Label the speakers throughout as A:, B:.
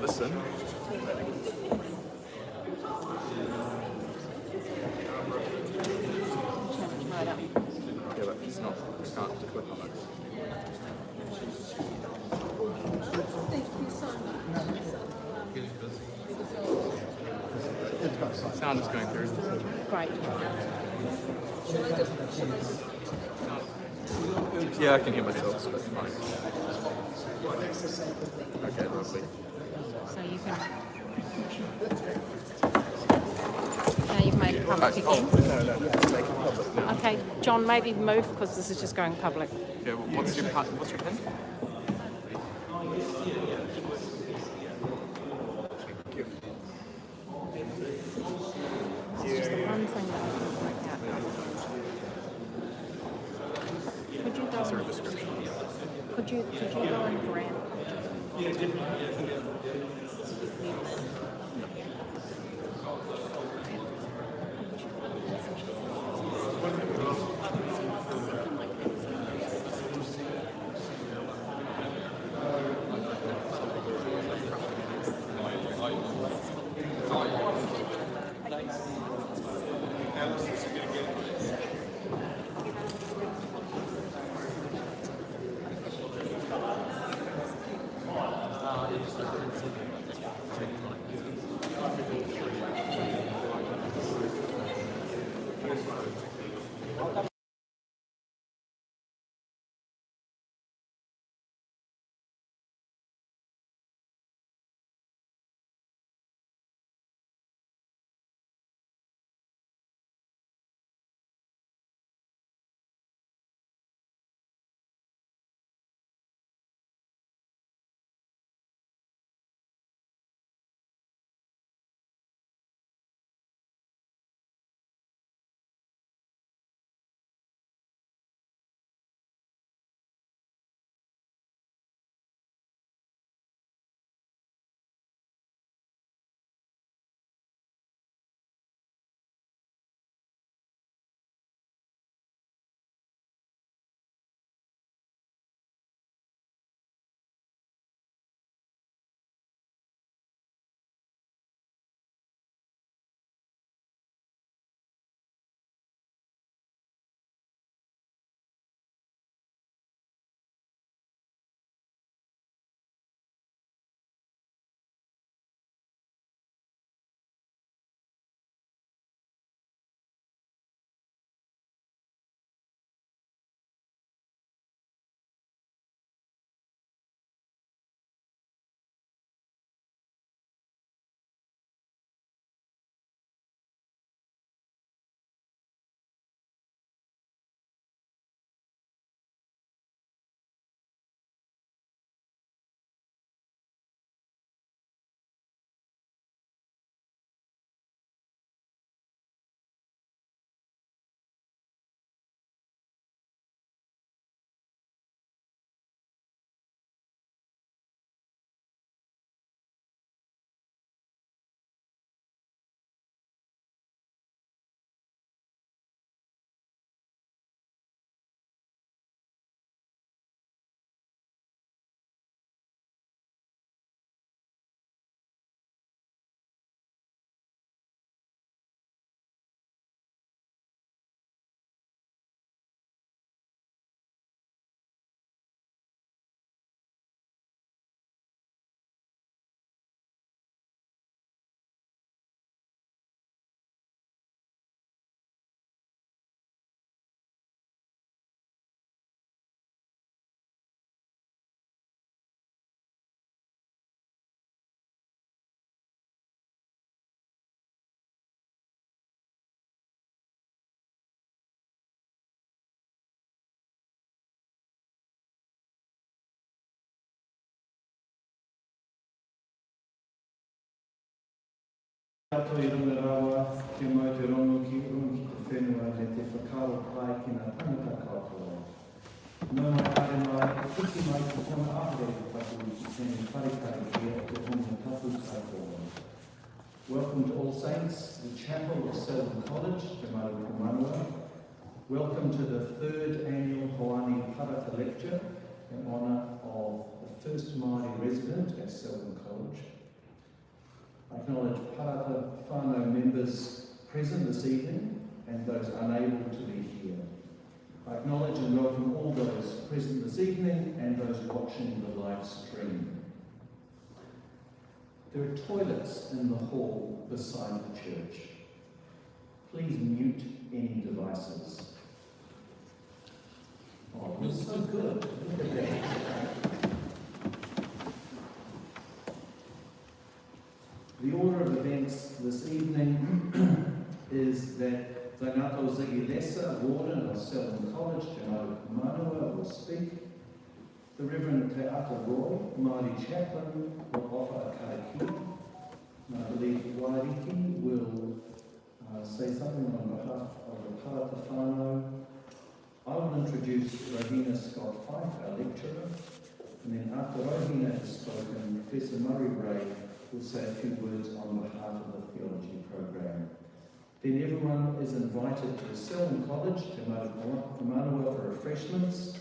A: listen. Yeah, but it's not. I can't click on it. Sound is going through.
B: Great.
A: Yeah, I can hear myself, so that's fine. Okay, lovely.
B: So you can. Now you've made it public again.
A: No, make it public now.
B: Okay, John, maybe move because this is just going public.
A: Yeah, well, what's your pen?
B: It's just the one thing that I can work out. Could you go?
A: Is there a description?
B: Could you go and grab?
C: Tato I runga rawa, te mai te rongo ki unki te whenua le te whakaro pai ki ngā tangata katoa. Nō mai haere mai, e iti mai te tona ahere te tapu I ki tēnei wharekare kia o te honga tapu katoa. Welcome to All Saints, the chapel of Selwyn College, Te Māori Manua. Welcome to the third annual Hoani Parata Lecture in honour of the first Māori resident at Selwyn College. I acknowledge Parata whānau members present this evening and those unable to be here. I acknowledge and welcome all those present this evening and those watching the live stream. There are toilets in the hall beside the church. Please mute any devices. Oh, it was so good. Look at that. The order of events this evening is that Tangata Ziggy Lesser, Warden of Selwyn College, Te Manua, will speak. The Reverend Te Ata Roy, Māori chaplain, will offer a karakia. And I believe Wairiki will say something on behalf of the Parata whānau. I will introduce Rauhina Scott-Fyfe, our lecturer, and then after Rauhina has spoken, Professor Murray Ray will say a few words on behalf of the theology program. Then everyone is invited to Selwyn College, Te Manua, for refreshments.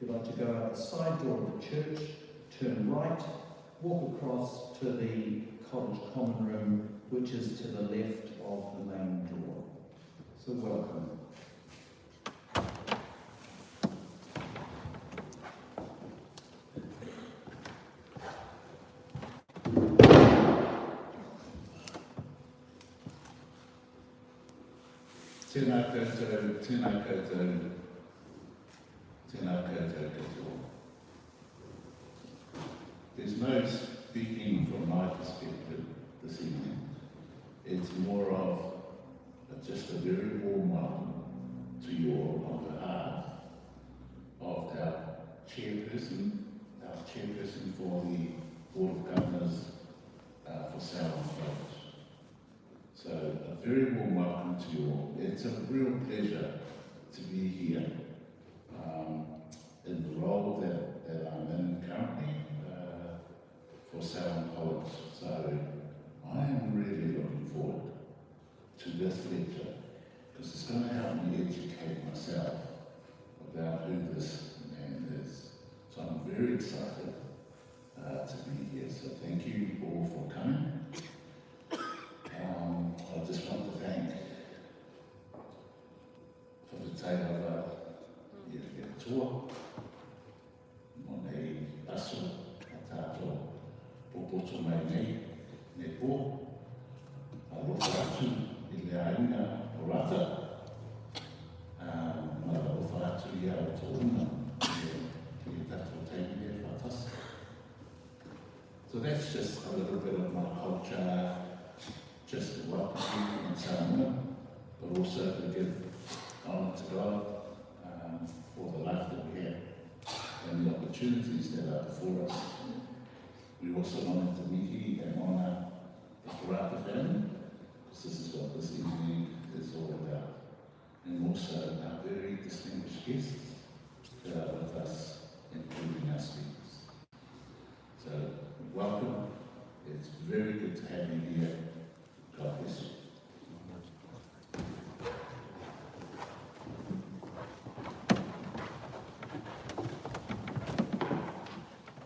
C: If you'd like to go out the side door of the church, turn right, walk across to the college common room, which is to the left of the main door. So welcome.
D: Tēnā koutou, tēnā koutou, tēnā koutou katoa. There's no speaking from my perspective this evening. It's more of just a very warm welcome to you all on behalf of our chairperson for the Board of Governors for Selwyn College. So a very warm welcome to you all. It's a real pleasure to be here in the role that I'm in currently for Selwyn College. So I am really looking forward to this lecture because it's going to help me educate myself about who this man is. So I'm very excited to be here. So thank you all for coming. I just want to thank for the tailor tour, Monei Aso, Atato, Popoto mai nei, ne po, alofa atu, I le ainga Parata, ma alofa atu ia o tō una, ki tato teine e whatas. So that's just a little bit of my culture, just to welcome you in Samoa, but also to give honour to God for the life that we have and the opportunities that are before us. We also wanted to mihi and honour the Parata family, because this is what this evening is all about. And also our very distinguished guests that are with us, including our speakers. So, welcome. It's very good to have you here. God bless you.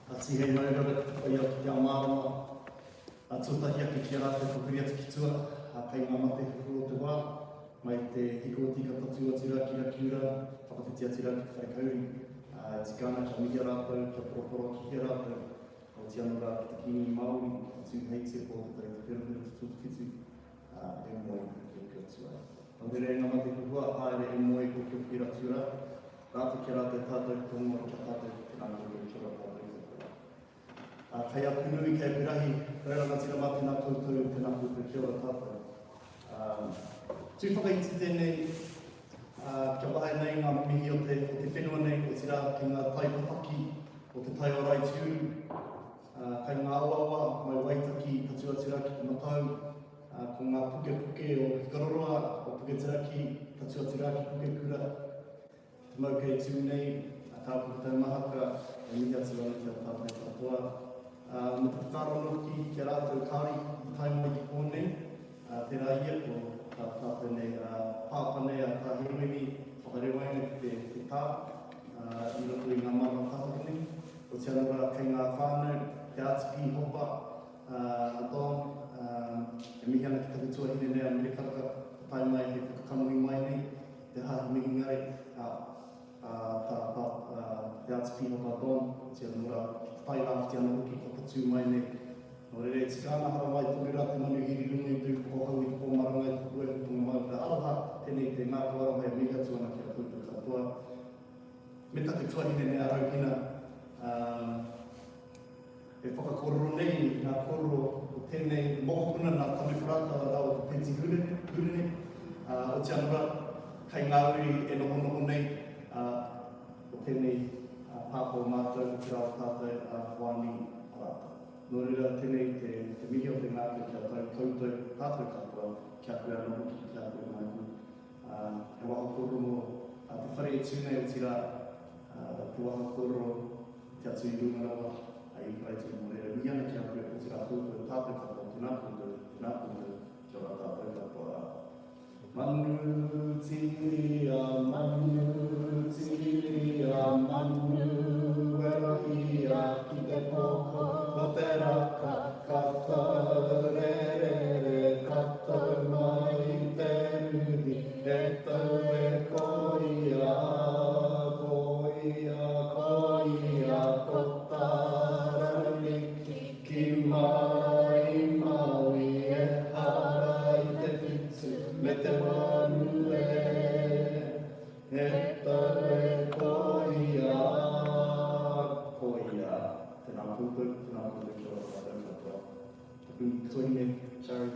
E: Ati hei mai rara whai atu te amarama, a tūtahi ake ki rāte kukuri atu ki tua, a kai ngā mate kukuro te wā, mai te hiko tika tatu atu rā ki rakiura, whakawhiti atu rā ki whaikauri, tikana kia mihi rātou, kia poroporo ki kia rātou, o ti anu rā ki te kini Māori, atu hei te po te tari te whiru te tūtu whitu, e moe ki kia tua. Pandere ngā mate kukua, haere e moe ki kia rakiura, rātou ki rātou tātou tonga ki tātou te nāngu ki kia rātou. Kai aku nui kei pirahi, reiranga tika mate nā koutou, te nā koutou kia ora tātou. Tū whakaiti tēnei, kia wahe nei ngā mihi o te whenua nei, o te rā ki ngā tai pataki, o te tai orai tūru, kai ngā awawa, mai waitaki, tatu atu rā ki te matau, ko ngā puke o Hikaroroa, o puke tiraki, tatu atu rā ki puke kura, te mau kei tū nei, ka puke mahaka, e mihi atu rā ki a tātou katoa. Me te whakarono ki rātou kāri i tai mai ki kōnei, te rā ia ko tātou nei pāpanei a tā hiruini, whakarewaina ki te tā, i roto i ngā marama tātakini. O te anura kei ngā whānau, te ātiki hopa, a Don, e mihi ana ki taku tuahine nea me karaka pai mai he whakakanui mai nei, te hahi mihi ngai te atipino pardon, tia nura pai rāwhiti ana uki ko tatu mai nei. Nō rere, tika ana hara mai tō rira te manu hiri rungi tū ko hau i tō maranga i tō e tō mai te aroha, tēnei te ngā tuara mai mihi atu ana ki a tūtu katoa. Me taku tuahine nea Rauhina, e whakakororo nei ngā kororo o tēnei mokopuna nā Hoani Parata rau o Penti Hurene, o te anura, kai ngā uri e noho nei o tēnei pāpō mātou o te rau tātou Hoani Parata. Nō reira tēnei te mihi o te ngāke kia tau koutou tātou katoa, kia koe anō ki kia koe mai ku. E waha kororo te whare e tūnei o tira, te waha kororo te atu i runga rawa, ai whai te mō reira. Mi ana kia koe o tira koutou tātou katoa, tēnā koutou, kia ora tātou katoa. Manu tiria, manu werahia ki te poko, no te raka, katou rere, katou mai te ruri, e tau e koia, kotarani, ki mai maui e hara i te whitu, me te manu e tau e koia. Tēnā koutou kia ora tātou katoa. Taku tuahine, Shari.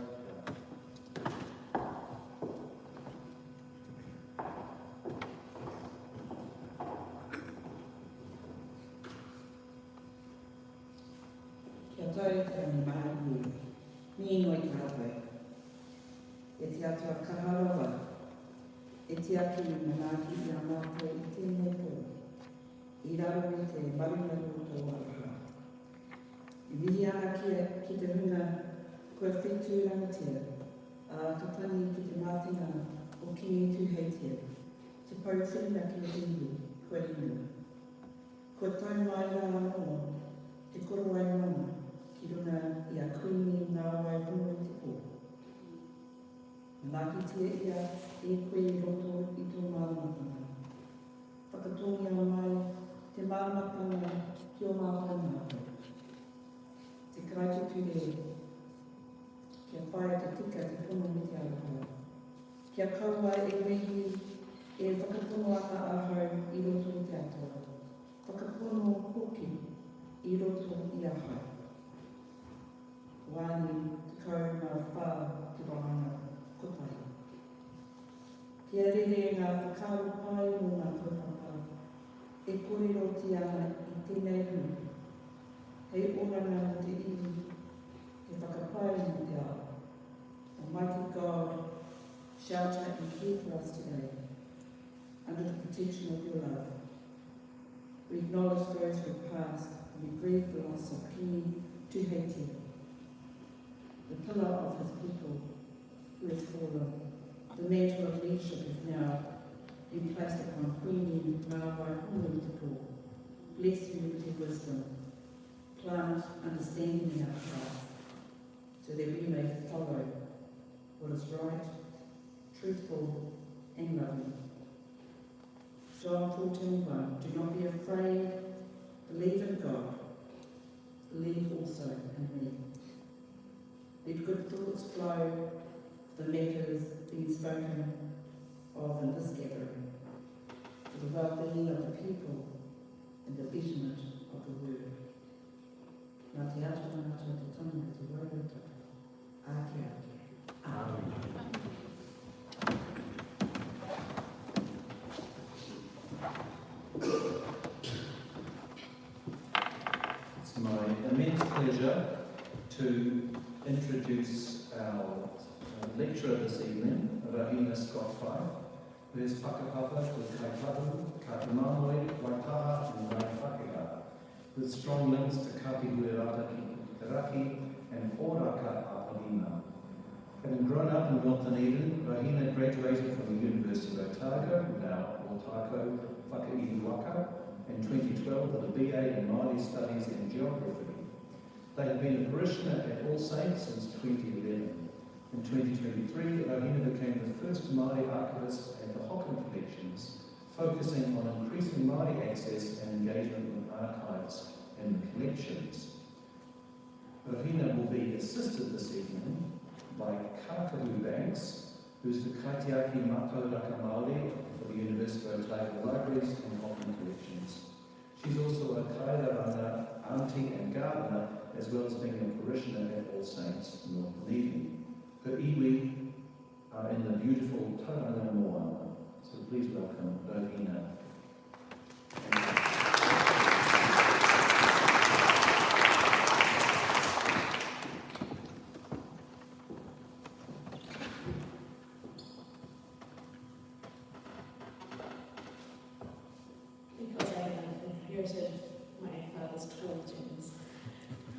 F: Kia tau te mahi, ni inoi kātai. E te atua kaharawa, e te aki manaki i a mātou i tēnei pō, i raro i te marungaru tō araha. I mihi ana ki te hunga koe whetū rangatia, a katani ki te mātinga o ki tu heitia, te pau whenua ki te hindu, koe ringa. Koe tau mai rā anō, te koro ai mana, ki runga i a kuini ngā wai runga i te pō. Nāki tia ia e koe i roto i tō māramatanga. Whakatongia mai te māramatanga ki o māwhanga. Te kaituture, kia whae te tika te pono me te aroha. Kia kaua e wehi e whakapono aka ahau i roto i te atoa. Whakapono hoki i roto i ahau. Wāni te kau ngā whā te wahanga kotai. Kia rere ngā whakaro pai o ngā kaupapa, e kōrero ti ana i tēnei hu. Hei oranga o te iwi, e whakapai mo te ao. Almighty God, shelter and care for us today, under the protection of your love. We acknowledge those who have passed, and we grieve the loss of Kini to Haiti, the pillar of his people who has fallen. The mantle of leadership is now been placed upon Queenie Mawai Hoʻomaitiko. Bless you with your wisdom. Plant understanding in our hearts, so that we may follow what is right, truthful, and loving. John 14:1. Do not be afraid, believe in God, believe also in me. Let good thoughts flow, the matters being spoken of in this gathering, for the well-being of the people and the betterment of the word. Nā te ato tangata te tonu te wairata. Ake ake. Amen.
C: It's my immense pleasure to introduce our lecturer this evening, Rauhina Scott-Fyfe, who is whakapapa with Kaipatu, Kātumāmoe, Waitaha and Waipakea, with strong links to Kāti Huerata ki Raki and Ōraka Apalima. Having grown up in North Dunedin, Rauhina graduated from the University of Otago, now Otago Whakaiwaka, in 2012 with a BA in Māori Studies and Geography. They have been a parishioner at All Saints since 2011. In 2023, Rauhina became the first Māori archivist at the Hocken collections, focusing on increasing Māori access and engagement with archives and the collections. Rauhina will be assisted this evening by Kākahu Banks, who's the Kaitiaki Mātauraka Māori for the University of Otago Libraries and Hocken Collections. She's also a kairaranga, auntie and gardener, as well as being a parishioner at All Saints North Dunedin. Her iwi are in the beautiful Tauranga Moana. So please welcome Rauhina.
G: Because I inherited my father's torches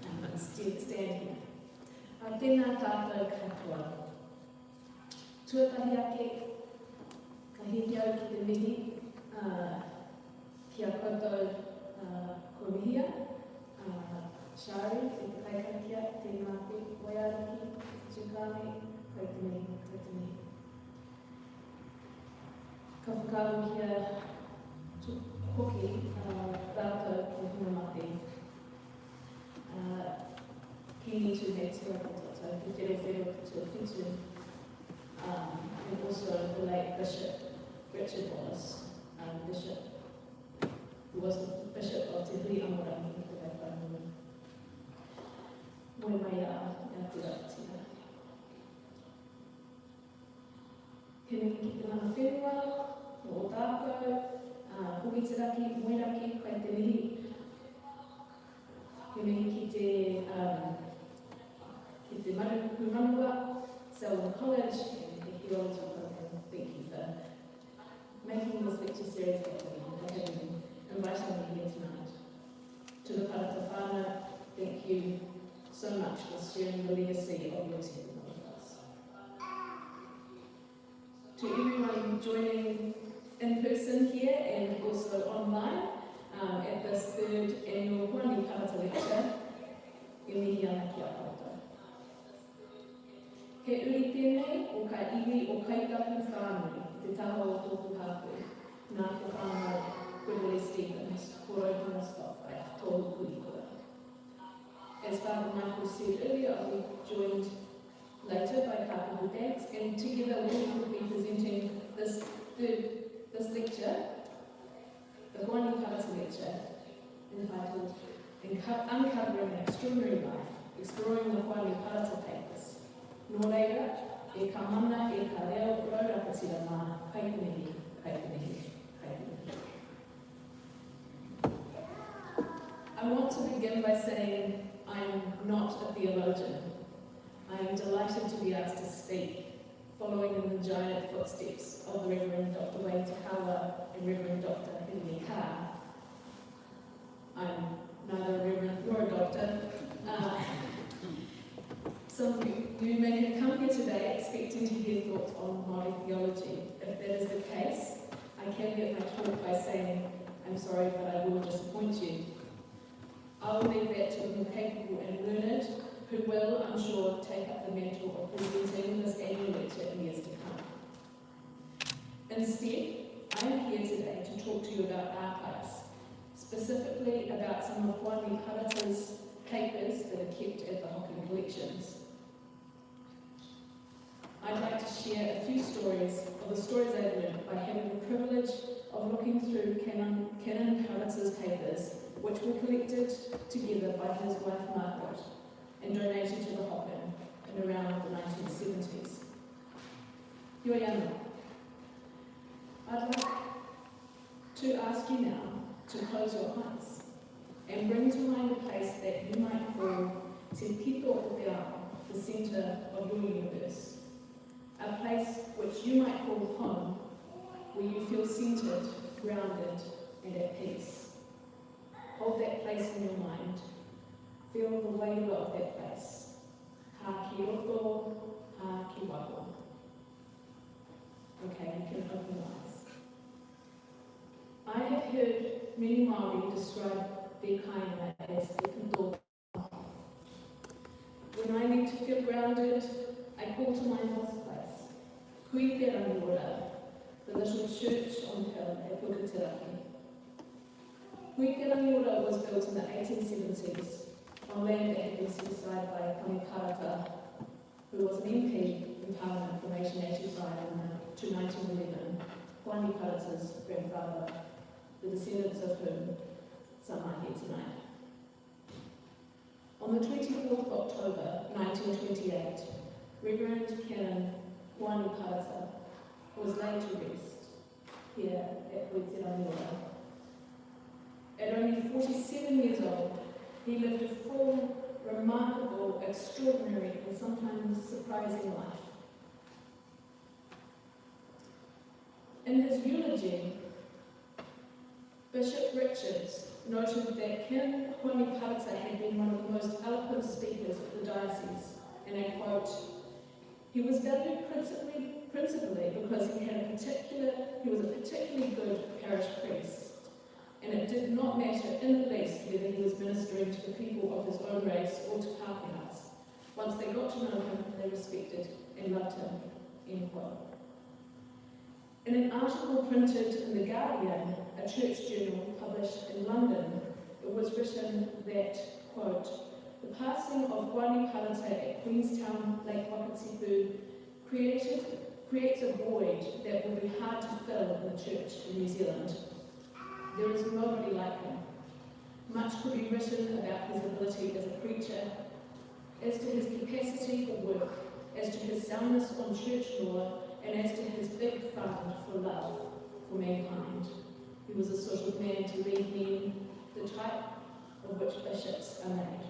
G: and still standing. Tēnā tātou katoa. Tuatahi ake, ka hiti au ki te mihi, ki a koutou komihia, Shari, te kaikakia, te mate, Waiariki, Tukane, koe te mihi, koe te mihi. Ka whakauhia hoki tātou te huna mate. Kini to me to the whero to Fitu, and also the late Bishop Richard Wallace, Bishop, who was the Bishop of Te Hui Amorangi, the Waiwhānui. Moe mai a kura tina. He me ki te mana whenua, o tākou, hukitiraki, moeraki, koe te mihi. He me ki te Manua, Selwyn College, and the Theology Program. Thank you for making this lecture series happen and inviting me here tonight. To the Parata whānau, thank you so much for sharing the legacy of your team with us. To everyone joining in person here and also online at this third annual Hoani Parata Lecture, e mihi ana ki a koutou. He uri tēnei o ka iwi o kaitapu whānui, te taha o tōku hāpū, nā te whānau Gwendolyn Stevens, ko Rauhina Scott-Fyfe, tōhu kurikura. As Father Michael said earlier, I'll be joined later by Kākahu Banks, and together we will be presenting this lecture, the Hoani Parata Lecture, entitled Uncovering an Extraordinary Life, Exploring the Hoani Parata Papers. Nō reira, e ka mana e ka reo raurakatira mā, kaitenehi, kaitenehi, kaitenehi. I want to begin by saying I am not a theologian. I am delighted to be asked to speak, following in the giant footsteps of the Reverend Dr. Wayne Takawa and Reverend Dr. Henry Carr. I'm neither a reverend nor a doctor. Some of you may have come here today expecting to hear thoughts on Māori theology. If that is the case, I caveat my talk by saying, I'm sorry, but I will disappoint you. I will leave that to the more capable and learned, who will, I'm sure, take up the mantle of presenting this annual lecture in years to come. Instead, I am here today to talk to you about archives, specifically about some of Hoani Parata's papers that are kept at the Hocken collections. I'd like to share a few stories of the stories I've learned by having the privilege of looking through Canon Parata's papers, which were collected together by his wife Margaret and donated to the Hocken in around the 1970s. Yoyana, I'd like to ask you now to close your eyes and bring to mind a place that you might call Te Pito o Te Ao, the centre of your universe. A place which you might call home, where you feel centred, grounded, and at peace. Hold that place in your mind. Feel the weight of that place. Ha ki roto, ha ki waho. Okay, you can open your eyes. I have heard many Māori describe their kainga as the pinto. When I need to feel grounded, I call to mind this place, Huikerangiora, the little church on the hill at Puketeraki. Huikerangiora was built in the 1870s on land that had been set aside by Hoani Parata, who was an MP in Parliament from 1885 to 1911, Hoani Parata's grandfather, the descendants of whom some are here tonight. On the 24th of October 1928, Reverend Canon Hoani Parata was laid to rest here at Huikerangiora. At only 47 years old, he lived a full, remarkable, extraordinary, and sometimes surprising life. In his eulogy, Bishop Richards noted that Canon Hoani Parata had been one of the most eloquent speakers of the diocese, and I quote, "He was valued principally because he was a particularly good parish priest, and it did not matter in the least whether he was ministering to the people of his own race or to Pākehās. Once they got to know him, they respected and loved him." End quote. In an article printed in The Guardian, a church journal published in London, it was written that, quote, "The passing of Hoani Parata at Queenstown, Lake Wakatipu creates a void that will be hard to fill in the church in New Zealand. There is nobody like him. Much could be written about his ability as a preacher, as to his capacity for work, as to his soundness on church law, and as to his big fund for love for mankind. He was a sort of man to lead men, the type of which bishops are made."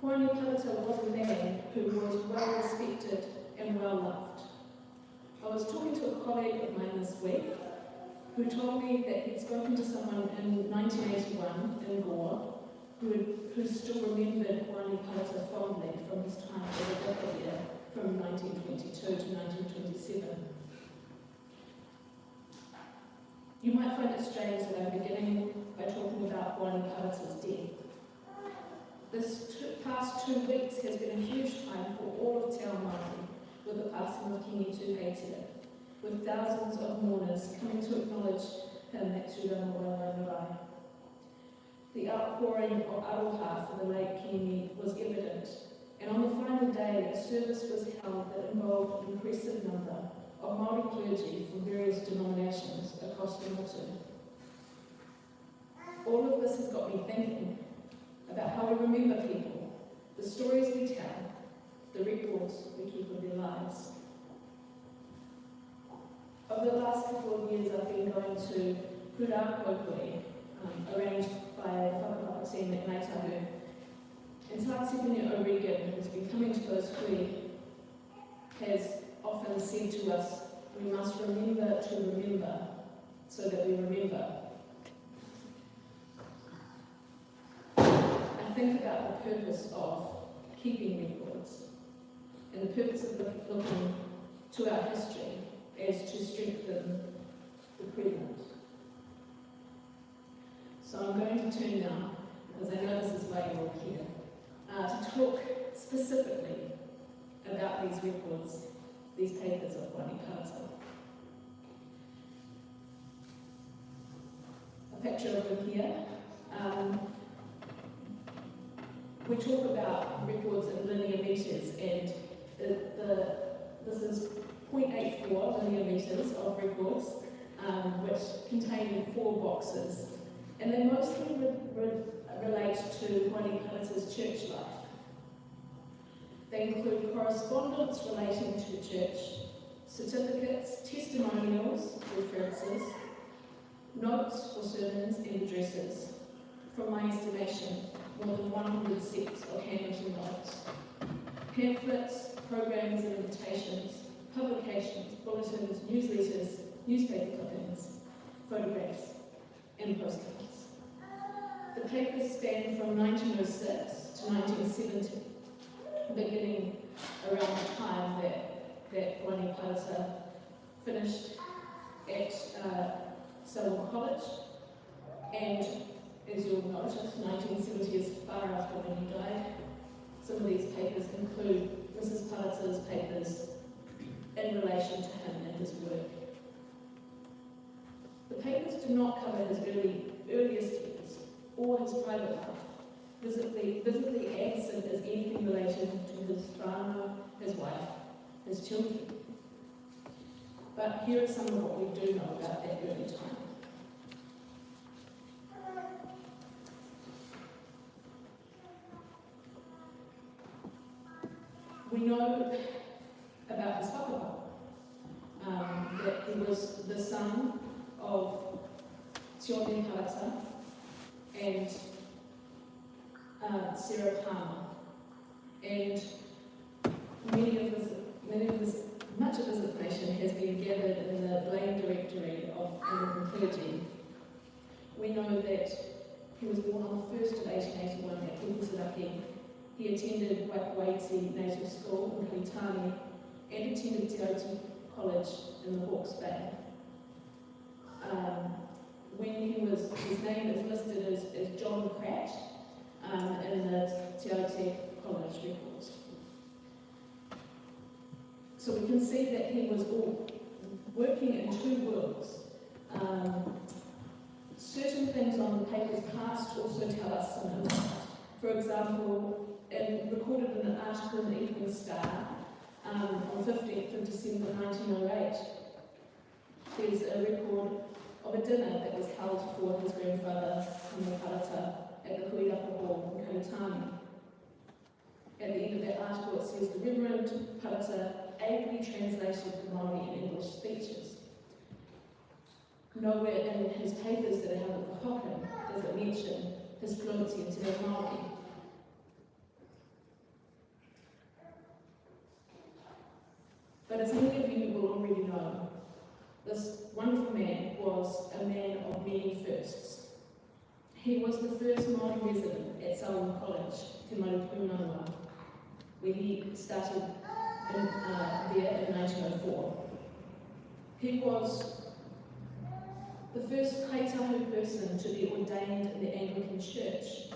G: Hoani Parata was a man who was well respected and well loved. I was talking to a colleague of mine this week who told me that he'd spoken to someone in 1981 in Gore who still remembered Hoani Parata fondly from his time as a brigadier from 1922 to 1927. You might find it strange that I'm beginning by talking about Hoani Parata's death. This past 2 weeks has been a huge time for all of Te Māori with the passing of Kingi Tūheitia, with thousands of mourners coming to acknowledge him at Tūrangawaewaewae. The outpouring of aroha for the late Kingi was evident, and on the final day a service was held that involved an impressive number of Māori clergy from various denominations across the Motu. All of this has got me thinking about how we remember people, the stories we tell, the records we keep of their lives. Over the last couple of years I've been going to Pūrākokoi, arranged by the whakapapa team at Ngāi Tahu. And Tātipini O'Regan, who's been coming to those hui, has often said to us, we must remember to remember so that we remember. I think about the purpose of keeping records and the purpose of looking to our history as to strengthen the present. So I'm going to turn now, because I know this is why you're all here, to talk specifically about these records, these papers of Hoani Parata. A picture of him here. We talk about records in linear metres, and this is 0.84 linear metres of records, which contain 4 boxes. And they mostly relate to Hoani Parata's church life. They include correspondence relating to the church, certificates, testimonials, references, notes for sermons and addresses. From my estimation, more than 100 sets of handwritten notes, pamphlets, programs and invitations, publications, bulletins, newsletters, newspaper clippings, photographs, and postcards. The papers span from 1906 to 1970, beginning around the time that Hoani Parata finished at Selwyn College, and as you'll notice, 1970 is far after when he died. Some of these papers include Mrs. Parata's papers in relation to him and his work. The papers do not cover his earliest years or his private life, visibly absent as anything related to his whānau, his wife, his children. But here is some of what we do know about that early time. We know about his whakapapa, that he was the son of Hoani Parata and Sarah Palmer, and much of his information has been gathered in the Blame Directory of Anglican clergy. We know that he was born on the 1st of 1881 at Puputaraki. He attended Waikawaiti Native School in Kaitani and attended Te Aute College in the Hawke's Bay. His name is listed as John Pratt in the Te Aute College records. So we can see that he was working in two worlds. Certain things on the papers past also tell us some insight. For example, recorded in an article in the Evening Star on 15th of December 1908, there's a record of a dinner that was held for his grandfather, Hoani Parata, at the Huirapa Hall in Kaitani. At the end of that article it says, the Reverend Parata ably translated the Māori and English speeches. Nowhere in his papers that are held at the Hocken does it mention his fluency in Te Reo Māori. But as many of you will already know, this wonderful man was a man of many firsts. He was the first Māori resident at Selwyn College, Te Marupūnanga, where he started there in 1904. He was the first Kaitahu person to be ordained in the Anglican Church.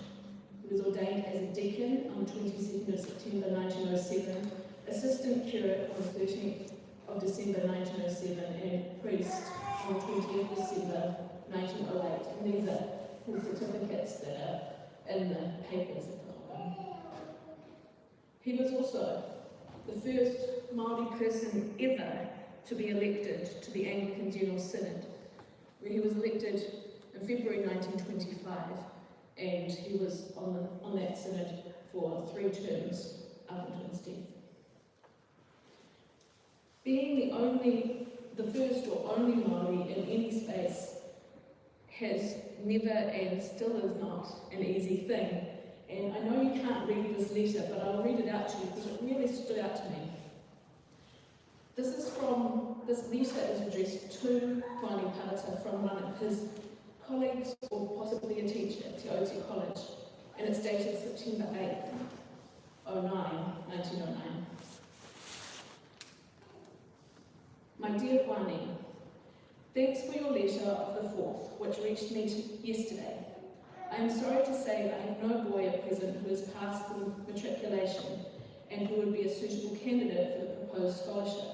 G: He was ordained as a deacon on the 22nd of September 1907, assistant curate on the 13th of December 1907, and priest on the 20th of December 1908. And these are his certificates that are in the papers at the Hocken. He was also the first Māori person ever to be elected to the Anglican General Synod, where he was elected in February 1925, and he was on that synod for 3 terms up until his death. Being the first or only Māori in any space has never and still is not an easy thing. And I know you can't read this letter, but I'll read it out to you because it really stood out to me. This letter is addressed to Hoani Parata from one of his colleagues or possibly a teacher at Te Aute College, and it's dated September 8th, 1909. My dear Hoani, thanks for your letter of the 4th, which reached me yesterday. I am sorry to say that I have no boy at present who has passed the matriculation and who would be a suitable candidate for the proposed scholarship.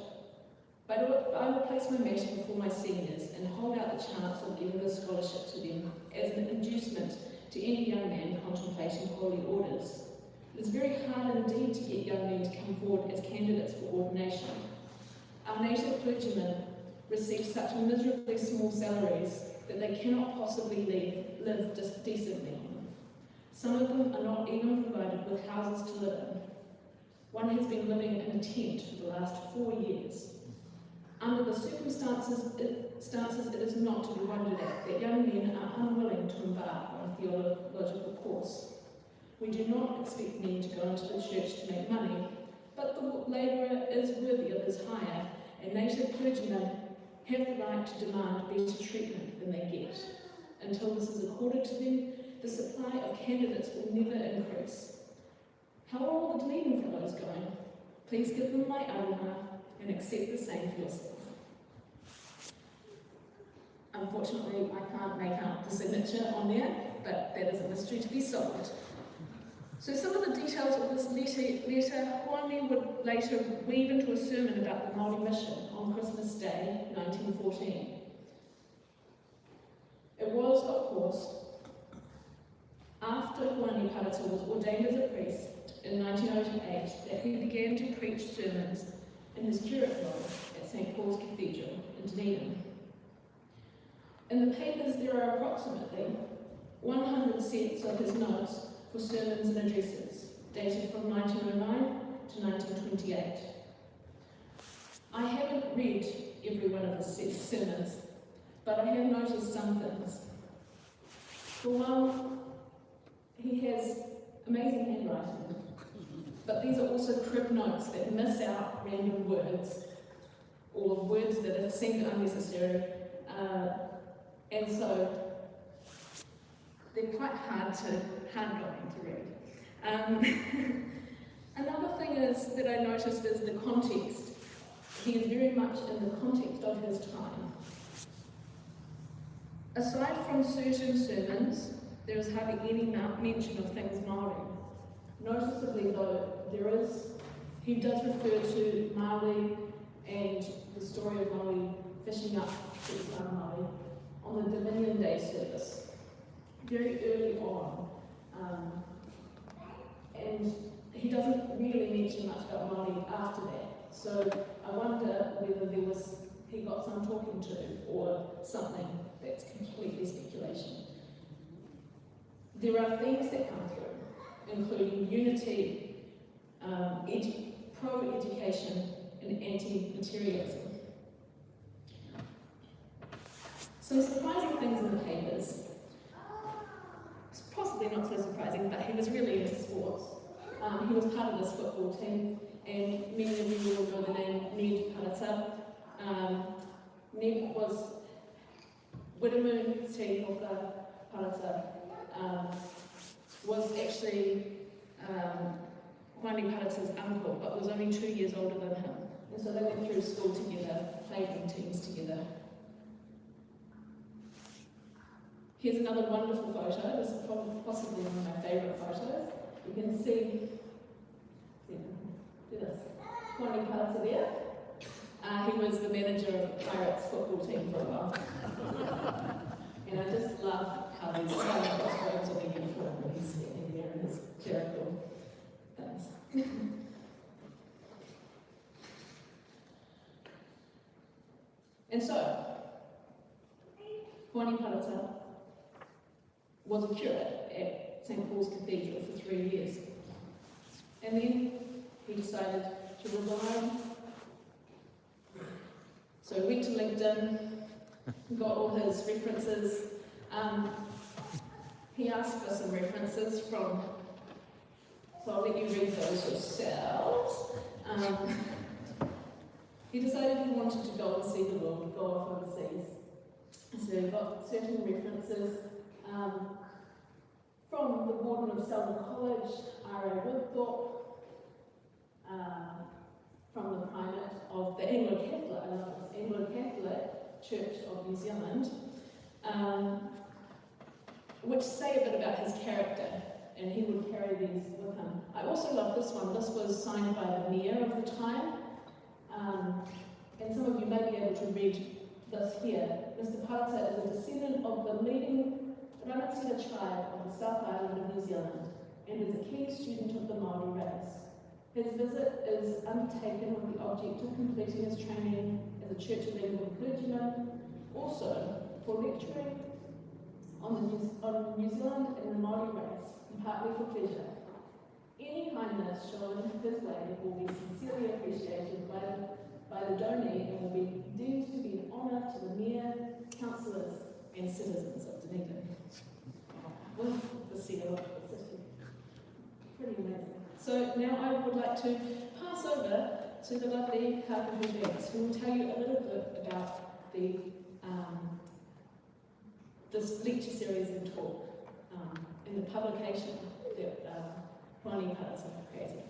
G: But I will place my matter before my seniors and hold out the chance of giving the scholarship to them as an inducement to any young man contemplating holy orders. It is very hard indeed to get young men to come forward as candidates for ordination. Our native clergymen receive such miserably small salaries that they cannot possibly live decently on them. Some of them are not even provided with houses to live in. One has been living in a tent for the last 4 years. Under the circumstances, it is not to be wondered at that young men are unwilling to embark on a theological course. We do not expect men to go into the church to make money, but the labourer is worthy of his hire, and native clergymen have the right to demand better treatment than they get. Until this is accorded to them, the supply of candidates will never increase. How are all the Dunedin fellows going? Please give them my aroha and accept the same for yourself. Unfortunately, I can't make out the signature on there, but that is a mystery to be solved. So some of the details of this letter, Hoani would later weave into a sermon about the Māori mission on Christmas Day, 1914. It was, of course, after Hoani Parata was ordained as a priest in 1908 that he began to preach sermons in his curate role at St. Paul's Cathedral in Dunedin. In the papers there are approximately 100 sets of his notes for sermons and addresses, dated from 1909 to 1928. I haven't read every one of his sermons, but I have noticed some things. For one, he has amazing handwriting, but these are also crib notes that miss out random words, or words that are seemed unnecessary, and so they're quite hard going to read. Another thing is that I noticed is the context. He is very much in the context of his time. Aside from certain sermons, there is hardly any mention of things Māori. Noticeably though, he does refer to Māori and the story of Māori fishing up to Māori on the Dominion Day service, very early on. And he doesn't really mention much about Māori after that. So I wonder whether he got some talking to or something that's completely speculation. There are themes that come through, including unity, pro-education, and anti-materialism. Some surprising things in the papers, possibly not so surprising, but he was really into sports. He was part of this football team, and many of you will know the name Ned Parata. Ned was Widamoon Te Hoka Parata, was actually Hoani Parata's uncle, but was only 2 years older than him. And so they went through school together, played in teams together. Here's another wonderful photo. This is possibly one of my favourite photos. You can see this. Hoani Parata there. He was the manager of the Pirates football team for a while. And I just love how these robes of the uniform when he's standing there in his clerical things. And so, Hoani Parata was a curate at St. Paul's Cathedral for 3 years. And then he decided to resign. So he went to LinkedIn, got all his references. He asked for some references from, so I'll let you read those yourselves. He decided he wanted to go and see the world, go off overseas. So he got certain references from the warden of Selma College, R.A. Woodthorpe, from the primate of the Anglo-Catholic Church of New Zealand, which say a bit about his character, and he would carry these with him. I also love this one. This was signed by the mayor of the time, and some of you may be able to read this here. Mr. Parata is a descendant of the leading Rangatira tribe of the South Island of New Zealand, and is a keen student of the Māori race. His visit is undertaken with the object of completing his training as a Church of England clergyman, also for lecturing on New Zealand and the Māori race, and partly for pleasure. Any kindness shown his way will be sincerely appreciated by the donee and will be deemed to be an honour to the mayor, councillors and citizens of Dunedin. With the seal of the city. Pretty amazing. So now I would like to pass over to the lovely Kākahu Banks, who will tell you a little bit about this lecture series and talk and the publication that Hoani Parata created.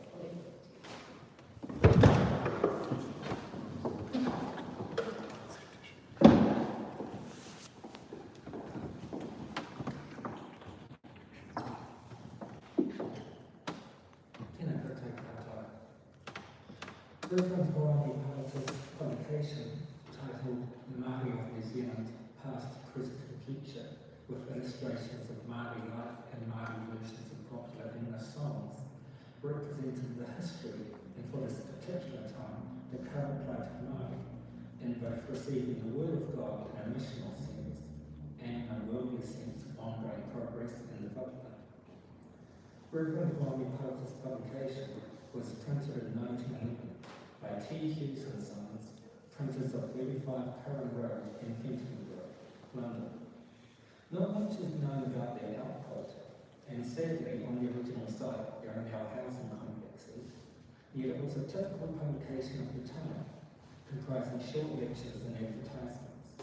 H: Reverend Hoani Parata's publication, titled The Māori of New Zealand, Past, Present and Future, with illustrations of Māori life and Māori versions of popular English songs, represented the history, and for this particular time, the current plight of Māori, in both receiving the Word of God in a missional sense and a worldly sense of ongoing progress and development. Reverend Hoani Parata's publication was printed in 1911 by T. Hughes and Sons, printers of 35 Curran Road in Fenton Road, London. Not much is known about their output, and sadly on the original site there are now housing complexes, yet it was a typical publication of the time, comprising short lectures and advertisements.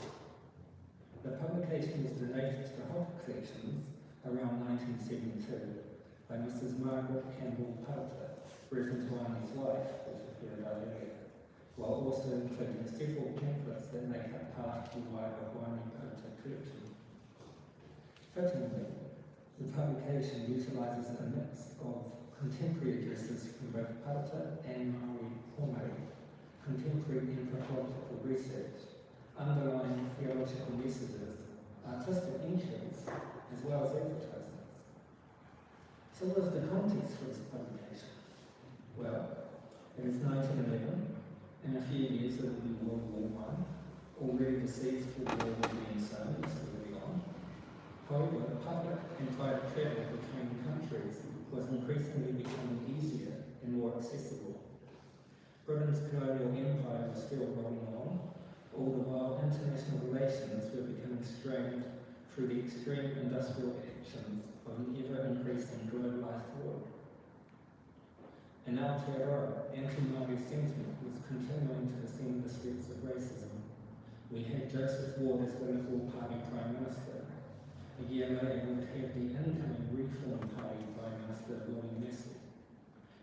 H: The publication was donated to the Hocken collections around 1972 by Mrs. Margaret Campbell Parata, Reverend Hoani's wife, as we heard about earlier, while also including several pamphlets that make up part of the wider Hoani Parata collection. Fittingly, the publication utilises a mix of contemporary addresses from both Parata and Māori Hoari, contemporary anthropological research, underlying theological messages, artistic entries, as well as advertisements. So what is the context for this publication? Well, it is 1911. In a few years it will be World War I. Already the seeds for war were being sown as early on. However, public and private travel between countries was increasingly becoming easier and more accessible. Britain's colonial empire was still rolling on, all the while international relations were becoming strained through the extreme industrial actions of an ever-increasing globalised world. In Aotearoa, anti-Māori sentiment was continuing to ascend the steps of racism. We had Joseph Ward as the Liberal Party Prime Minister. A year later, we would have the incoming Reform Party Prime Minister, William Massey.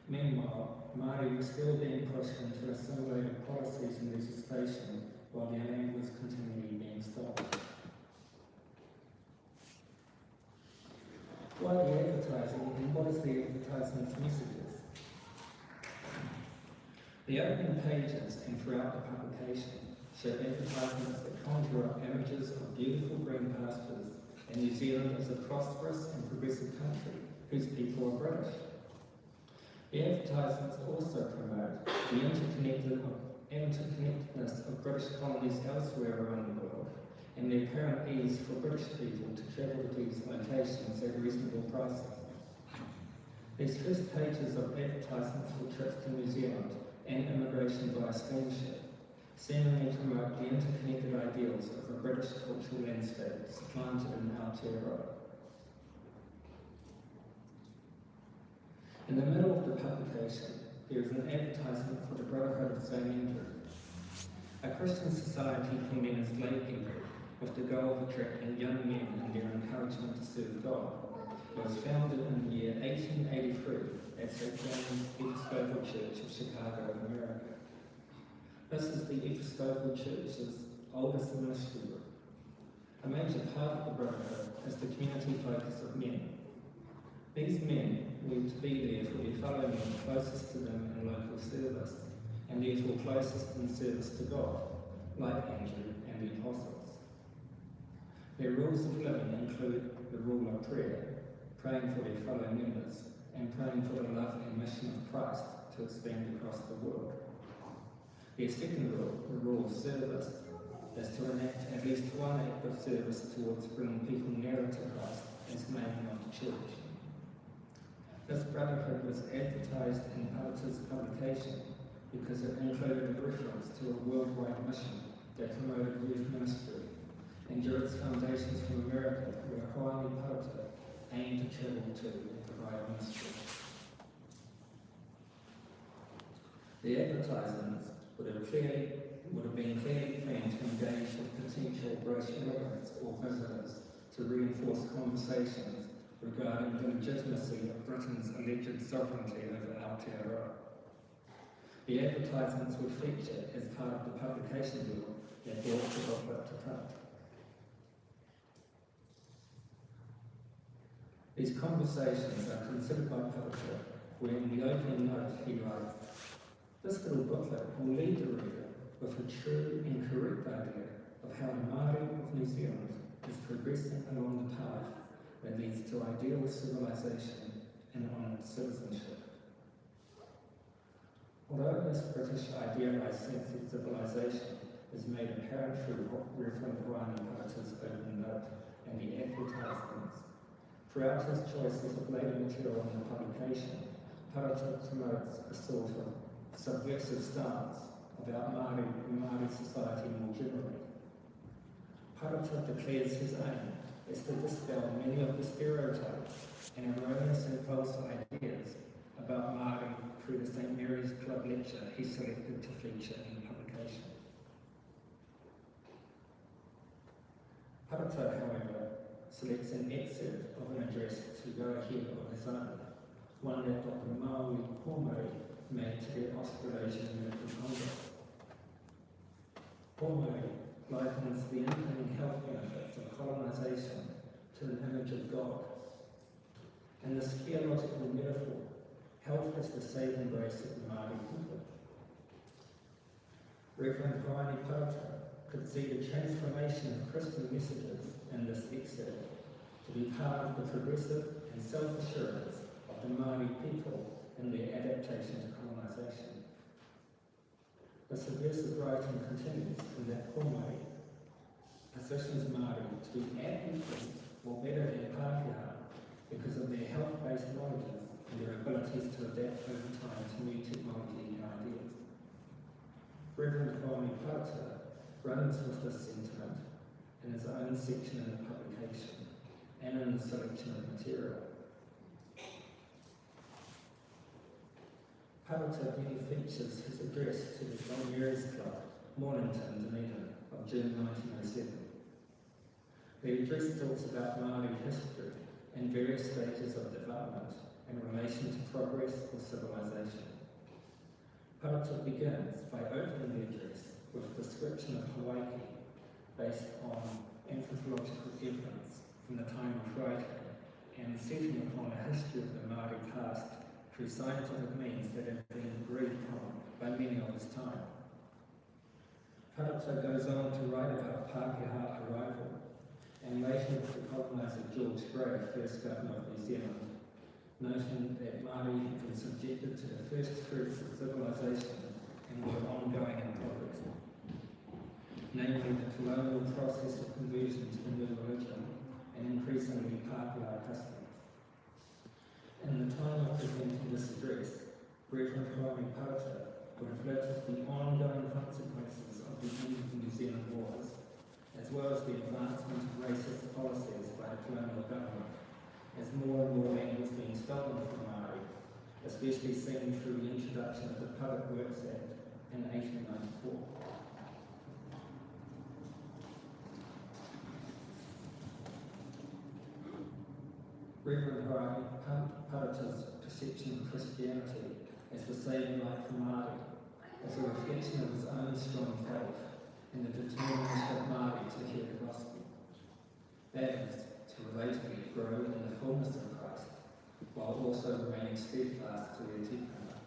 H: Meanwhile, Māori were still being pushed into assimilated policies and legislation while their land was continually being stolen. Why the advertising, and what is the advertisement's messages? The opening pages and throughout the publication show advertisements that conjure up images of beautiful green pastures and New Zealand as a prosperous and progressive country whose people are British. The advertisements also promote the interconnectedness of British colonies elsewhere around the world and the apparent ease for British people to travel to these locations at reasonable prices. These first pages of advertisements for trips to New Zealand and immigration via steamship seemingly promote the interconnected ideals of a British cultural landscape supplanted in Aotearoa. In the middle of the publication, there is an advertisement for the Brotherhood of St. Andrew, a Christian society for men as lay people with the goal of attracting young men and their encouragement to serve God. It was founded in the year 1883 at St. John's Episcopal Church of Chicago, America. This is the Episcopal Church's oldest ministry group. A major part of the Brotherhood is the community focus of men. These men need to be there for their fellow men closest to them in local service, and therefore closest in service to God, like Andrew and the Apostles. Their rules of living include the rule of prayer, praying for their fellow members, and praying for the love and mission of Christ to expand across the world. Their second rule, the rule of service, is to enact at least one act of service towards bringing people nearer to Christ as the main of the church. This brotherhood was advertised in Parata's publication because it included a reference to a worldwide mission that promoted youth ministry and drew its foundations from America, where Hoani Parata aimed to travel to and provide ministry. The advertisements would have been clearly planned to engage with potential British immigrants or visitors to reinforce conversations regarding the legitimacy of Britain's alleged sovereignty over Aotearoa. The advertisements would feature as part of the publication deal that brought the booklet to print. These conversations are considered by Parata, where in the opening note he writes, This little booklet will lead the reader with a true and correct idea of how the Māori of New Zealand is progressing along the path that leads to ideal civilization and honoured citizenship. Although this British idealised sense of civilization is made apparent through Reverend Hoani Parata's open note and the advertisements, throughout his choices of later material in the publication, Parata promotes a sort of subversive stance about Māori and Māori society more generally. Parata declares his aim is to dispel many of the stereotypes and erroneous and false ideas about Māori through the St. Mary's Club lecture he selected to feature in the publication. Parata, however, selects an excerpt of an address to go ahead of his own, one that Dr. Hoani made to the Australasian Medical Congress. Hoani likens the incoming health benefits of colonisation to an image of God. In this theological metaphor, health is the saving grace of the Māori people. Reverend Hoani Parata could see the transformation of Christian messages in this excerpt to be part of the progressive and self-assurance of the Māori people in their adaptation to colonisation. The subversive writing continues in that Hoani positions Māori to be at equal or better than Pākehā because of their health-based knowledges and their abilities to adapt over time to new technology and ideas. Reverend Hoani Parata runs with this sentiment in his own section in the publication and in the selection of material. Parata then features his address to the St. Mary's Club, Mornington, Dunedin, of June 1907. The address talks about Māori history and various stages of development in relation to progress or civilization. Parata begins by opening the address with a description of Hawaii based on anthropological evidence from the time of writing and setting upon a history of the Māori past through scientific means that have been agreed upon by many of his time. Parata goes on to write about Pākehā arrival and later with the coloniser George Grey, first governor of New Zealand, noting that Māori had been subjected to the first threats of civilization and were ongoing in progress, namely the colonial process of conversion to the new religion and increasingly Pākehā customs. In the time of presenting this address, Reverend Hoani Parata would have looked at the ongoing consequences of the end of the New Zealand wars, as well as the advancement of racist policies by the colonial government, as more and more land was being stolen from Māori, especially seen through the introduction of the Public Works Act in 1894. Reverend Hoani Parata's perception of Christianity as the saving light for Māori is a reflection of his own strong faith and the determination of Māori to hear the gospel. That is, to relatedly grow in the fullness of Christ, while also remaining steadfast to their tikanga.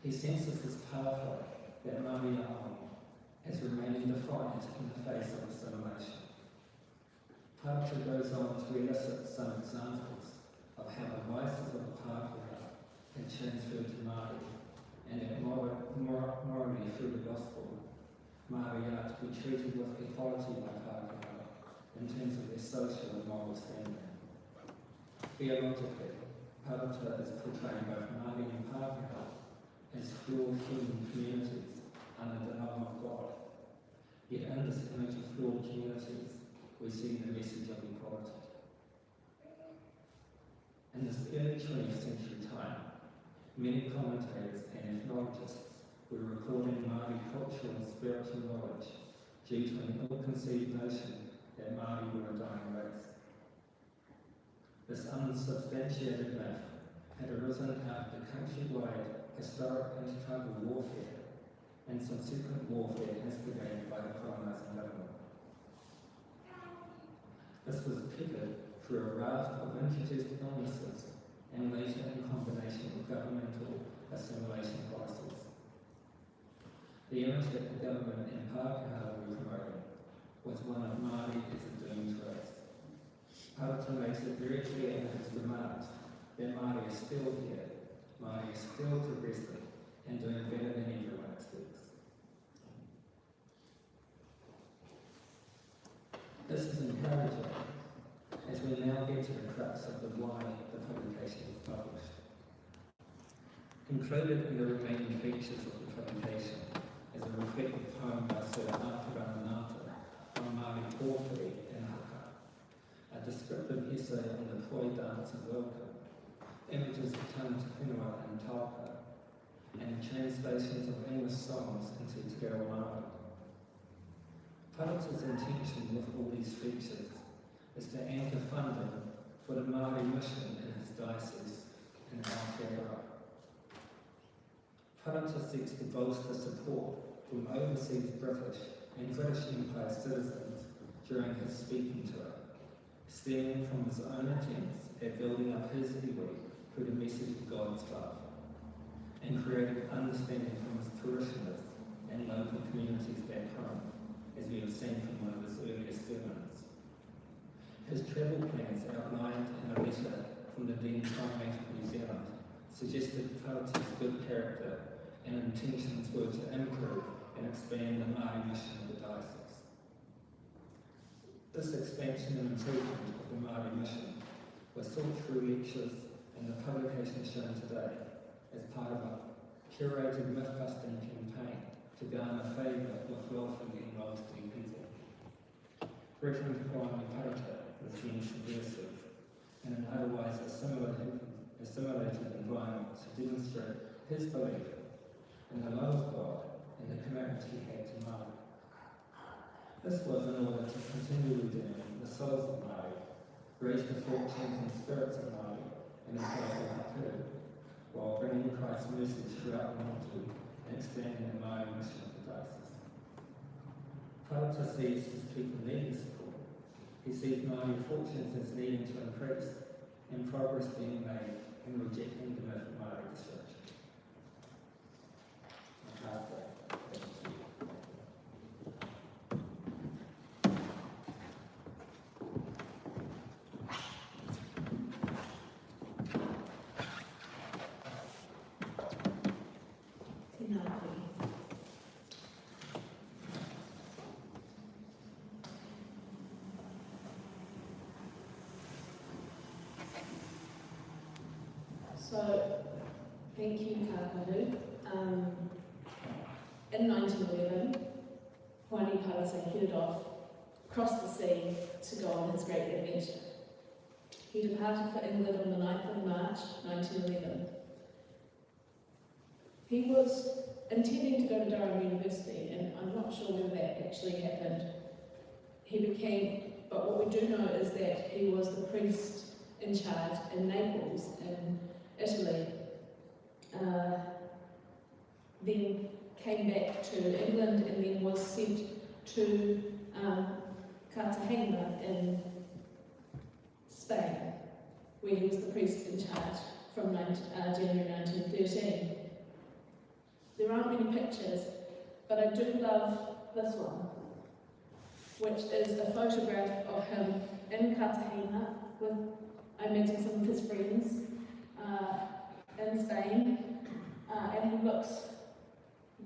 H: He senses this pathway that Māori are on as remaining defiant in the face of assimilation. Parata goes on to elicit some examples of how the vices of the Pākehā can transfer to Māori, and that morally through the gospel, Māori are to be treated with equality by Pākehā in terms of their social and moral standing. Theologically, Parata is portraying both Māori and Pākehā as flawed human communities under the love of God. Yet in this image of flawed communities, we see the message of equality. In this early 20th century time, many commentators and ethnologists were recording Māori cultural and spiritual knowledge due to an ill-conceived notion that Māori were a dying race. This unsubstantiated myth had arisen out of the countrywide historic inter-tribal warfare and subsequent warfare instigated by the colonising government. This was pitted through a raft of introduced illnesses and later in combination with governmental assimilation policies. The image that the government in Pākehā were promoting was one of Māori as a doomed race. Parata makes it very clear in his remarks that Māori is still here, Māori is still progressive and doing better than everyone expects. This is encouraging as we now get to the crux of the why the publication was published. Included in the remaining features of the publication is a reflective poem by Sir Arthur Ranganata on Māori Pōwhiri in Hocken, a descriptive essay on the poi dance of welcome, images of tangata whenua and tauka, and translations of English songs into Te Reo Māori. Parata's intention with all these features is to anchor funding for the Māori mission in his diocese in Aotearoa. Parata seeks to bolster support from overseas British and British Empire citizens during his speaking tour, stemming from his own attempts at building up his iwi through the message of God's love, and creating understanding from his parishioners and local communities back home, as we have seen from one of his earliest sermons. His travel plans outlined in a letter from the then Primate of New Zealand suggested Parata's good character and intentions were to improve and expand the Māori mission of the diocese. This expansion and improvement of the Māori mission was sought through lectures and the publication shown today as part of a curated myth-busting campaign to garner favour with wealthy and well-to-do people. Reverend Hoani Parata was being subversive in an otherwise assimilative environment to demonstrate his belief in the love of God and the commitment he had to Māori. This was in order to continue redeeming the souls of Māori, raise the fortunes and spirits of Māori, and empower the hapu, while bringing Christ's message throughout the Motu and expanding the Māori mission of the diocese. Parata sees his people needing support. He sees Māori fortunes as needing to increase and progress being made in rejecting the myth of Māori destruction.
G: So, thank you, Kākahu. In 1911, Hoani Parata headed off across the sea to go on his great adventure. He departed for England on the 9th of March, 1911. He was intending to go to Durham University, and I'm not sure whether that actually happened. But what we do know is that he was the priest in charge in Naples, in Italy, then came back to England and then was sent to Cartagena in Spain, where he was the priest in charge from January 1913. There aren't many pictures, but I do love this one, which is a photograph of him in Cartagena with, I imagine, some of his friends in Spain, and he looks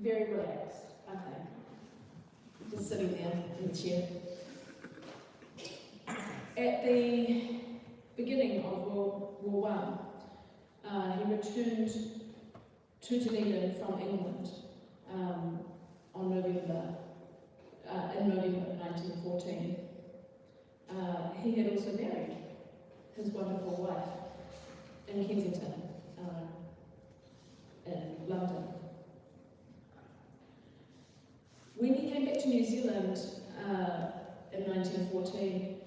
G: very relaxed, I think, just sitting there in the chair. At the beginning of World War I, he returned to Dunedin from England in November 1914. He had also married his wonderful wife in Kensington, in London. When he came back to New Zealand in 1914,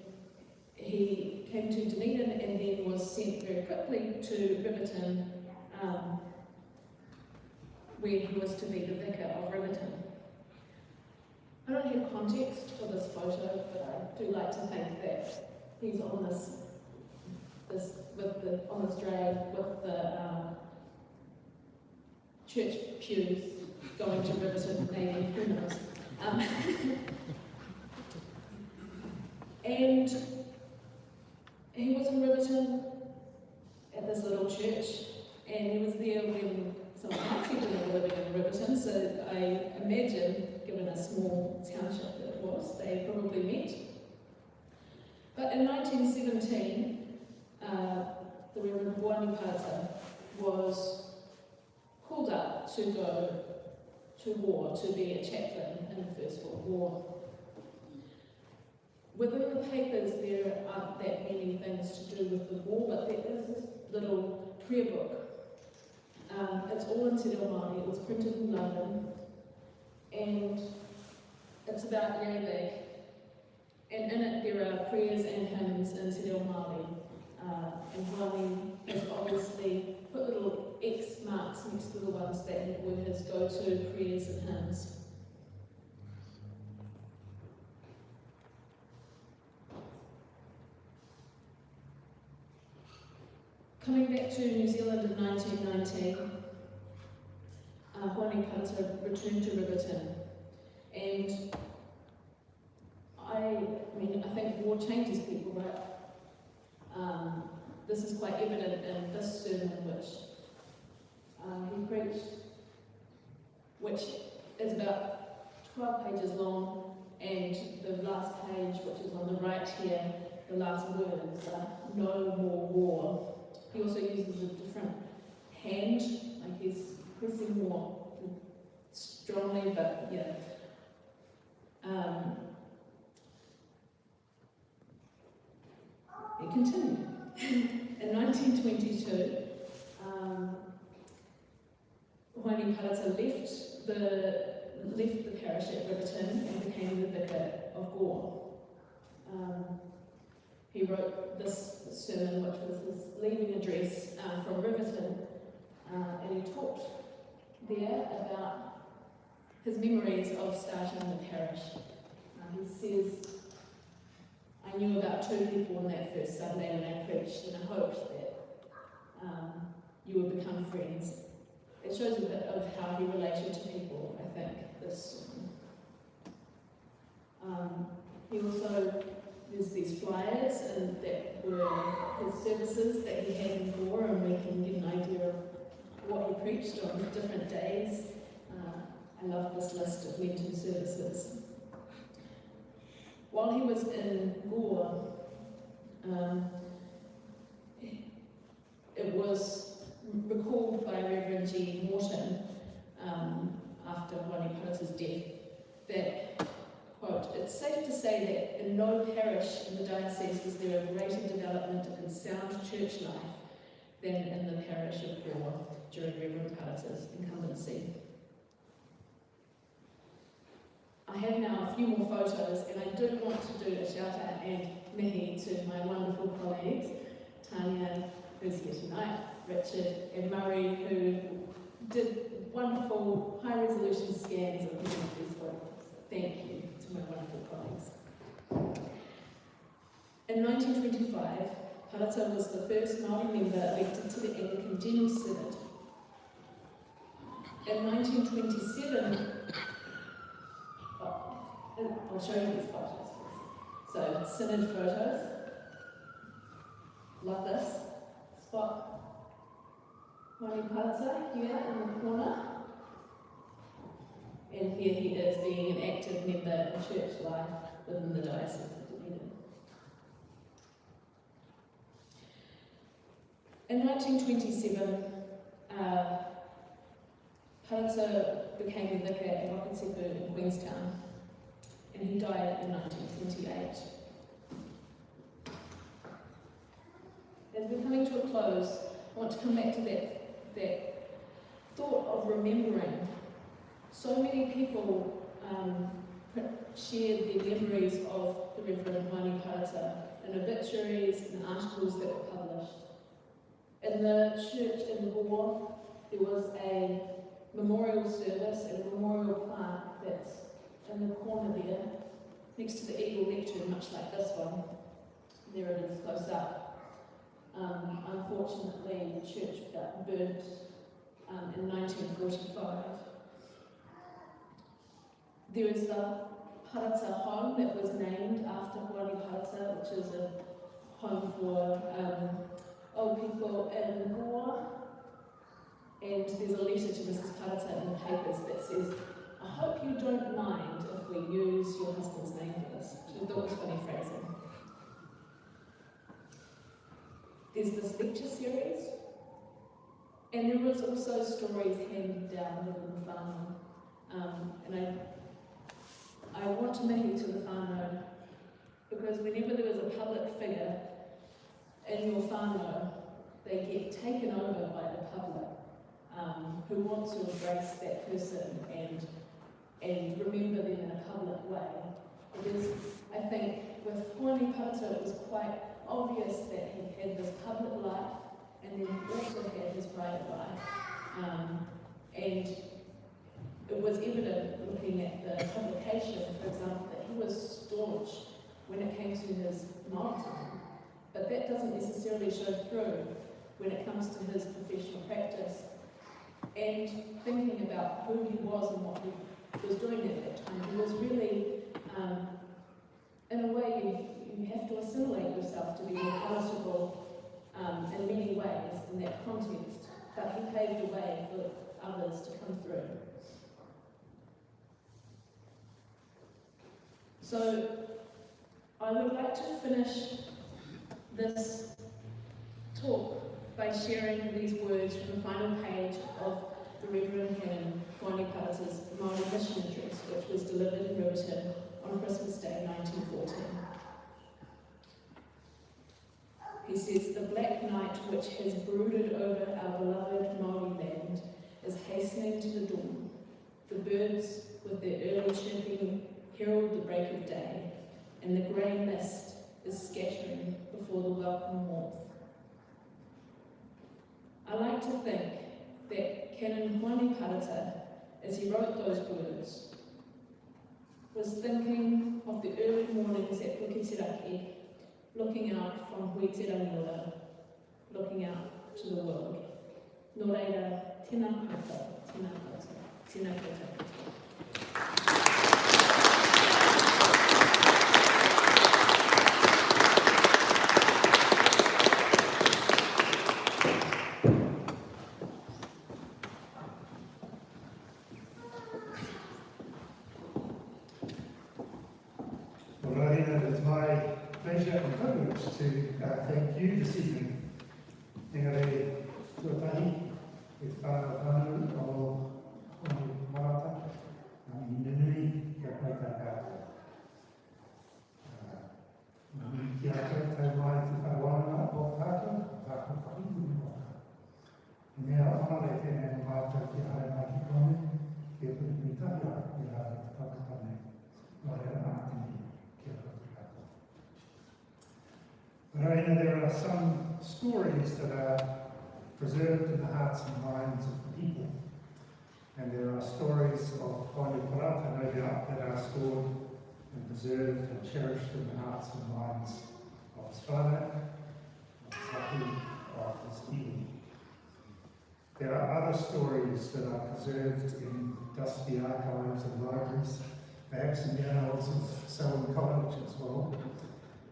G: he came to Dunedin and then was sent very quickly to Riverton, where he was to be the vicar of Riverton. I don't have context for this photo, but I do like to think that he's on this drag with church pews going to Riverton, maybe, who knows. And he was in Riverton at this little church, and he was there when some other people were living in Riverton, so I imagine, given a small township that it was, they probably met. But in 1917, the Reverend Hoani Parata was called up to go to war, to be a chaplain in the First World War. Within the papers, there aren't that many things to do with the war, but there is this little prayer book. It's all in Te Reo Māori. It was printed in London, and it's about Yabag. And in it, there are prayers and hymns in Te Reo Māori. And Hoani has obviously put little X marks next to the ones that were his go-to prayers and hymns. Coming back to New Zealand in 1919, Hoani Parata returned to Riverton, and I think war changes people, right? This is quite evident in this sermon which he preached, which is about 12 pages long, and the last page, which is on the right here, the last words are "No more war." He also uses a different hand, like he's pressing more strongly, but yeah. It continued. In 1922, Hoani Parata left the parish at Riverton and became the vicar of Gore. He wrote this sermon, which was his leaving address from Riverton, and he talked there about his memories of starting the parish. He says, "I knew about 2 people on that first Sunday when I preached, and I hoped that you would become friends." It shows a bit of how he related to people, I think, this he also, there's these flyers and that were his services that he had in Gore, and we can get an idea of what he preached on different days. I love this list of Lenten services. While he was in Gore, it was recalled by Reverend G. Morton after Hoani Parata's death that, quote, "It's safe to say that in no parish in the diocese was there a greater development in sound church life than in the parish of Gore during Reverend Parata's incumbency." I have now a few more photos, and I do want to do a shout out and mihi to my wonderful colleagues, Tanya, who's here tonight, Richard and Murray, who did wonderful high resolution scans of these photos. Thank you to my wonderful colleagues. In 1925, Parata was the first Māori member elected to the Anglican General Synod. In 1927, I'll show you these photos first. So, synod photos, like this. Spot Hoani Parata here in the corner. And here he is being an active member in church life within the Diocese of Dunedin. In 1927, Parata became the vicar at Wakatepu in Queenstown, and he died in 1928. As we're coming to a close, I want to come back to that thought of remembering. So many people shared their memories of the Reverend Hoani Parata in obituaries and articles that were published. In the church in Gore, there was a memorial service and a memorial plaque that's in the corner there, next to the Eagle Lecture, much like this one. There it is, close up. Unfortunately, the church got burnt in 1940. 1945. There is the Parata home that was named after Hoani Parata, which is a home for old people in war. And there's a letter to Mrs. Parata in the papers that says, "I hope you don't mind if we use your husband's name for this." She thought it was funny phrasing. There's this lecture series, and there was also stories handed down within the whānau. And I want to make it to the whānau because whenever there is a public figure in your whānau, they get taken over by the public who want to embrace that person and remember them in a public way. Because I think with Hoani Parata it was quite obvious that he had this public life and then he also had his private life. And it was evident looking at the publication, for example, that he was staunch when it came to his Māoridom, but that doesn't necessarily show through when it comes to his professional practice. And thinking about who he was and what he was doing at that time, he was really, in a way, you have to assimilate yourself to be more palatable in many ways in that context, but he paved the way for others to come through. So I would like to finish this talk by sharing these words from the final page of the Reverend Canon Hoani Parata's Māori mission address, which was delivered in Riverton on Christmas Day 1914. He says, "The black night which has brooded over our beloved Māori land is hastening to the dawn. The birds with their early chirping herald the break of day, and the grey mist is scattering before the welcome warmth." I like to think that Canon Hoani Parata, as he wrote those words, was thinking of the early mornings at Puketeraki, looking out from Huiterangiora, looking out to the world. Nō reira, tēnā koutou, tēnā koutou, tēnā koutou.
I: Rauhina, it is my pleasure and privilege to thank you this evening. Engari tuatahi, e whānau whānau o Hoani Parata, i nunui kia pai tā kātou. Nunui kia koutou mai te whāwana o tātou, tātou whakiku o tātou. Mea onare tēnei mātou ki haere mai ki kone, kia putumi tahi ai ki haere te pakatane, no rea ātini kia koutou kātou. Rauhina, there are some stories that are preserved in the hearts and minds of the people. And there are stories of Hoani Parata, no doubt, that are stored and preserved and cherished in the hearts and minds of his whānau, of his hapu, of his iwi. There are other stories that are preserved in dusty archives and libraries, perhaps in the annals of Selwyn College as well.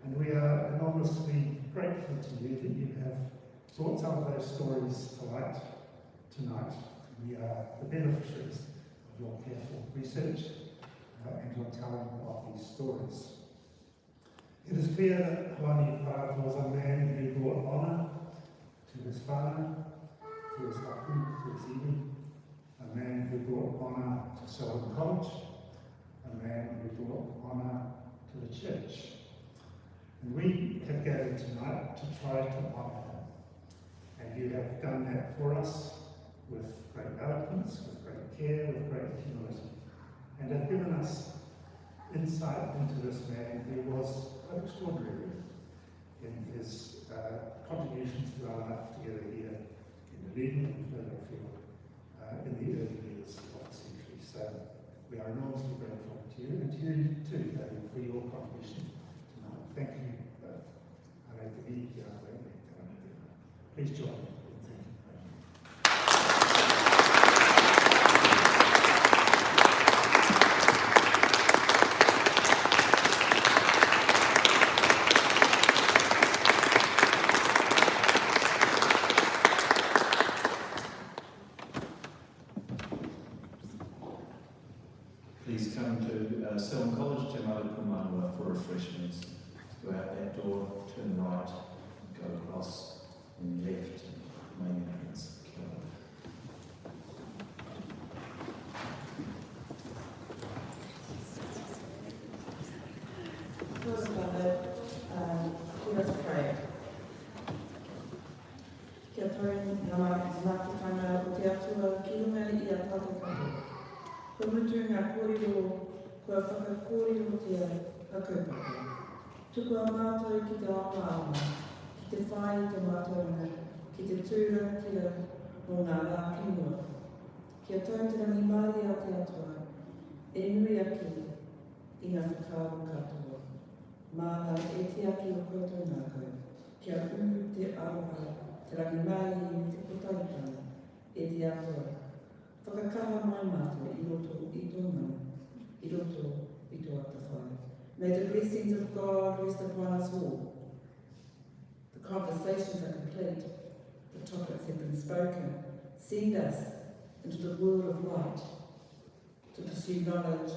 I: And we are enormously grateful to you that you have brought some of those stories to light tonight. We are the beneficiaries of your careful research and your telling of these stories. It is clear that Hoani Parata was a man who brought honour to his whānau, to his hapu, to his iwi, a man who brought honour to Selwyn College, a man who brought honour to the church. And we have gathered tonight to try to honour him. And you have done that for us with great eloquence, with great care, with great humility, and have given us insight into this man who was extraordinary in his contributions to our life together here in Dunedin and further afield in the early years of the century. So we are enormously grateful to you, and to you too, David, for your contribution tonight. Thank you both. Please join me in thanking you.
C: Please come to Selwyn College, Te Māori Pumanua for refreshments. Go out that door, turn right, go across and left, main entrance.
F: Let us pray. Kia tauri ngā mākitanga o te atua ki runga I a tātou katoa. Kua mutu ngā kōrero, kua whakakōrero te hakaupapa. Tuku a mātou ki te aomaama, ki te whai te mātauranga, ki te tūra tira o ngā rā kinua. Kia tautarani Māori a te atua, e nui ake I ngā whakaro katoa. Māna e te aki o koutou nākau, kia uru te aroha, te rangi mai I te potautanga, e te atua. Whakakaha mai mātua I roto I tō mana, I roto I tō atawhai. May the blessings of God rest upon us all. The conversations are complete, the topics have been spoken. Send us into the world of light, to pursue knowledge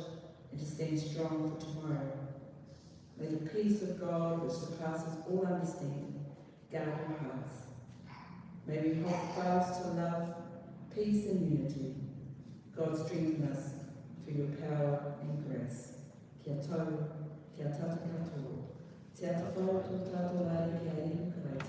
F: and to stand strong for tomorrow. May the peace of God, which surpasses all understanding, guard our hearts. May we hold fast to love, peace and unity. God strengthen us through your power and grace. Kia tau, kia tata katoa. Te ata whau tō tātou lai kia ihu karei.